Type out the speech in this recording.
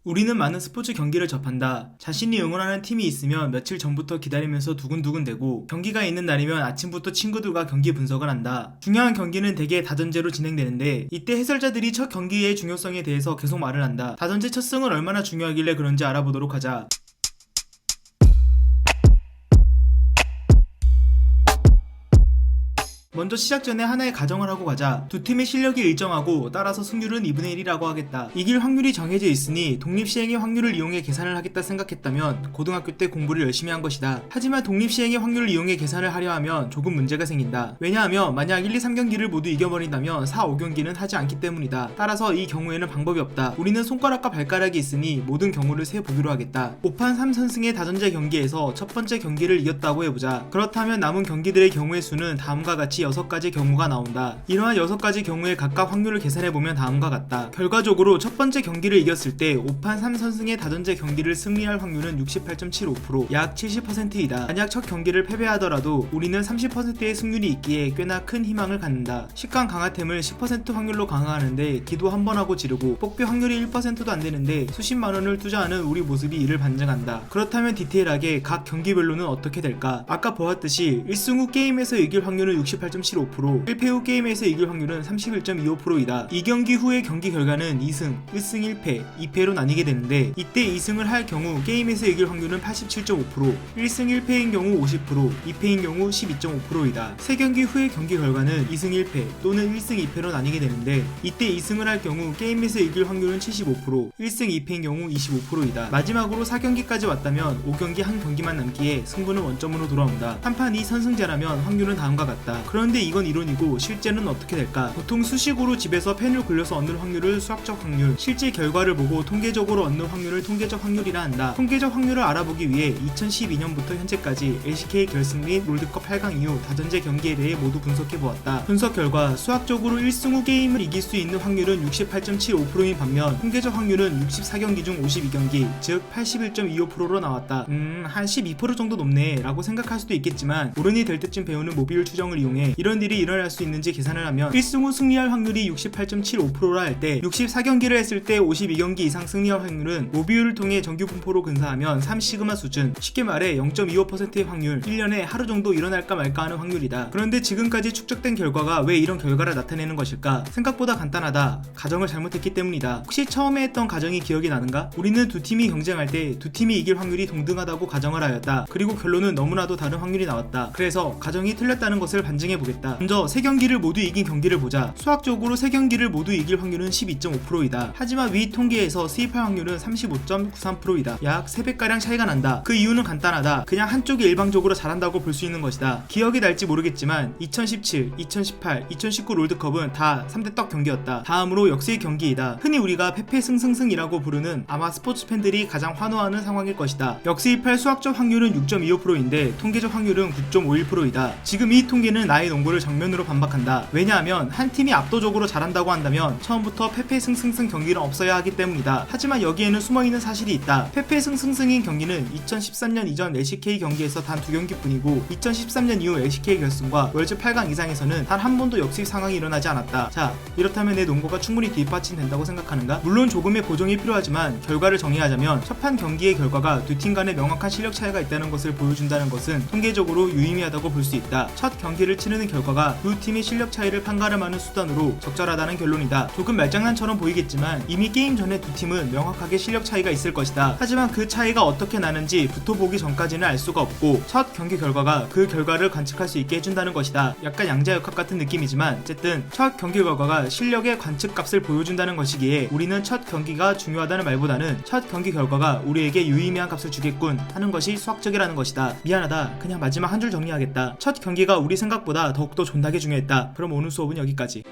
우리는 많은 스포츠 경기를 접한다. 자신이 응원하는 팀이 있으면 며칠 전부터 기다리면서 두근두근대고 경기가 있는 날이면 아침부터 친구들과 경기 분석을 한다. 중요한 경기는 대개 다전제로 진행되는데 이때 해설자들이 첫 경기의 중요성에 대해서 계속 말을 한다. 다전제 첫 승은 얼마나 중요하길래 그런지 알아보도록 하자. 먼저 시작 전에 하나의 가정을 하고 가자. 두 팀의 실력이 일정하고 따라서 승률은 2분의 1이라고 하겠다. 이길 확률이 정해져 있으니 독립시행의 확률을 이용해 계산을 하겠다 생각했다면 고등학교 때 공부를 열심히 한 것이다. 하지만 독립시행의 확률을 이용해 계산을 하려 하면 조금 문제가 생긴다. 왜냐하면 만약 1, 2, 3경기를 모두 이겨버린다면 4, 5경기는 하지 않기 때문이다. 따라서 이 경우에는 방법이 없다. 우리는 손가락과 발가락이 있으니 모든 경우를 세보기로 하겠다. 5판 3선승의 다전제 경기에서 첫 번째 경기를 이겼다고 해보자. 그렇다면 남은 경기들의 경우의 수는 다음과 같이 6가지 경우가 나온다. 이러한 6가지 경우의 각각 확률을 계산해보면 다음과 같다. 결과적으로 첫 번째 경기를 이겼을 때 5판 3선승의 다전제 경기를 승리할 확률은 68.75%, 약 70%이다. 만약 첫 경기를 패배하더라도 우리는 30%의 승률이 있기에 꽤나 큰 희망을 갖는다. 식강 강화템을 10% 확률로 강화하는데 기도 한 번 하고 지르고 뽑기 확률이 1%도 안 되는데 수십만 원을 투자하는 우리 모습이 이를 반증한다. 그렇다면 디테일하게 각 경기별로는 어떻게 될까? 아까 보았듯이 1승 후 게임에서 이길 확률은 68.75%, 1패 후 게임에서 이길 확률은 31.25%이다. 2경기 후의 경기 결과는 2승, 1승 1패, 2패로 나뉘게 되는데 이때 2승을 할 경우 게임에서 이길 확률은 87.5%, 1승 1패인 경우 50%, 2패인 경우 12.5%이다. 3경기 후의 경기 결과는 2승 1패 또는 1승 2패로 나뉘게 되는데 이때 2승을 할 경우 게임에서 이길 확률은 75%, 1승 2패인 경우 25%이다. 마지막으로 4경기까지 왔다면 5경기 한 경기만 남기에 승부는 원점으로 돌아온다. 한판 2 선승제라면 확률은 다음과 같다. 그런데 이건 이론이고 실제는 어떻게 될까? 보통 수식으로 집에서 펜을 굴려서 얻는 확률을 수학적 확률, 실제 결과를 보고 통계적으로 얻는 확률을 통계적 확률이라 한다. 통계적 확률을 알아보기 위해 2012년부터 현재까지 LCK 결승 및 롤드컵 8강 이후 다전제 경기에 대해 모두 분석해보았다. 분석 결과 수학적으로 1승 후 게임을 이길 수 있는 확률은 68.75%인 반면 통계적 확률은 64경기 중 52경기, 즉 81.25%로 나왔다. 한 12% 정도 높네 라고 생각할 수도 있겠지만 어른이 될 때쯤 배우는 모비율 추정을 이용해 이런 일이 일어날 수 있는지 계산을 하면 1승 후 승리할 확률이 68.75%라 할 때 64경기를 했을 때 52경기 이상 승리할 확률은 모비율을 통해 정규 분포로 근사하면 3시그마 수준, 쉽게 말해 0.25%의 확률, 1년에 하루 정도 일어날까 말까 하는 확률이다. 그런데 지금까지 축적된 결과가 왜 이런 결과를 나타내는 것일까? 생각보다 간단하다. 가정을 잘못했기 때문이다. 혹시 처음에 했던 가정이 기억이 나는가? 우리는 두 팀이 경쟁할 때 두 팀이 이길 확률이 동등하다고 가정을 하였다. 그리고 결론은 너무나도 다른 확률이 나왔다. 그래서 가정이 틀렸다는 것을 반증해보겠다. 먼저 3경기를 모두 이긴 경기를 보자. 수학적으로 3경기를 모두 이길 확률은 12.5%이다. 하지만 위 통계에서 수입할 확률은 35.93%이다. 약 3배가량 차이가 난다. 그 이유는 간단하다. 그냥 한쪽이 일방적으로 잘한다고 볼 수 있는 것이다. 기억이 날지 모르겠지만 2017, 2018, 2019 롤드컵은 다 3대 떡 경기였다. 다음으로 역수의 경기이다. 흔히 우리가 패패승승승이라고 부르는 아마 스포츠 팬들이 가장 환호하는 상황일 것이다. 역수입할 수학적 확률은 6.25%인데 통계적 확률은 9.51%이다. 지금 이 통계는 나의 농구를 정면으로 반박한다. 왜냐하면 한 팀이 압도적으로 잘한다고 한다면 처음부터 패패승승승 경기는 없어야 하기 때문이다. 하지만 여기에는 숨어있는 사실이 있다. 패패승승승인 경기는 2013년 이전 LCK 경기에서 단 2경기뿐이고 2013년 이후 LCK 결승과 월즈 8강 이상에서는 단 한 번도 역수입 상황이 일어나지 않았다. 자, 이렇다면 내 농구가 충분히 뒷받침된다고 생각하는가? 물론 조금의 보정이 필요하지만 결과를 정의하자면 첫 판 경기의 결과가 두 팀 간에 명확한 실력 차이가 있다는 것을 보여준다는 것은 통계적으로 유의미하다고 볼 수 있다. 첫 경기를 치르는 결과가 두 팀의 실력 차이를 판가름하는 수단으로 적절하다는 결론이다. 조금 말장난처럼 보이겠지만 이미 게임 전에 두 팀은 명확하게 실력 차이가 있을 것이다. 하지만 그 차이가 어떻게 나는지 붙어보기 전까지는 알 수가 없고 첫 경기 결과가 그 결과를 관측할 수 있게 해준다는 것이다. 약간 양자역학 같은 느낌이지만 어쨌든 첫 경기 결과가 실력의 관측값을 보여준다는 것이기에 우리는 첫 경기가 중요하다는 말보다는 첫 경기 결과가 우리에게 유의미한 값을 주겠군 하는 것이 수학적이라는 것이다. 미안하다. 그냥 마지막 한 줄 정리하겠다. 첫 경기가 우리 생각보다 더욱더 존나게 중요했다. 그럼 오늘 수업은 여기까지.